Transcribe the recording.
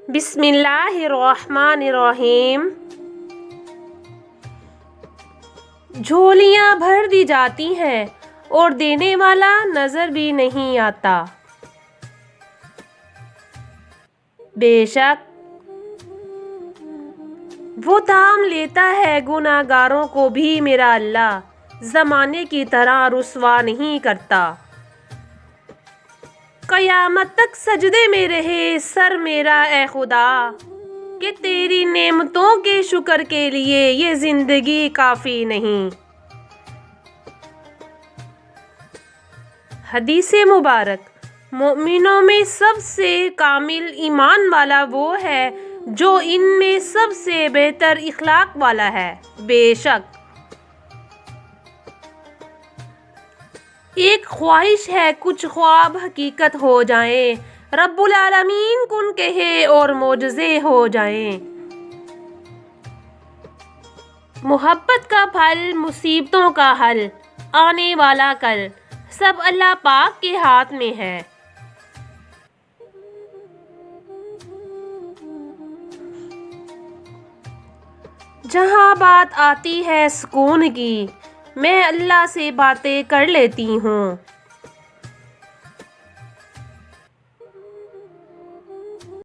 بسم اللہ الرحمن الرحیم۔ جھولیاں بھر دی جاتی ہیں اور دینے والا نظر بھی نہیں آتا۔ بے شک وہ تھام لیتا ہے گناہ گاروں کو بھی میرا اللہ، زمانے کی طرح رسوا نہیں کرتا۔ قیامت تک سجدے میں رہے سر میرا اے خدا، کہ تیری نعمتوں کے شکر کے لیے یہ زندگی کافی نہیں۔ حدیث مبارک: مومنوں میں سب سے کامل ایمان والا وہ ہے جو ان میں سب سے بہتر اخلاق والا ہے۔ بے شک ایک خواہش ہے کچھ خواب حقیقت ہو جائیں، رب العالمین کن کہے اور معجزے ہو جائیں۔ محبت کا پھل، مصیبتوں کا حل، آنے والا کل، سب اللہ پاک کے ہاتھ میں ہے۔ جہاں بات آتی ہے سکون کی، میں اللہ سے باتیں کر لیتی ہوں۔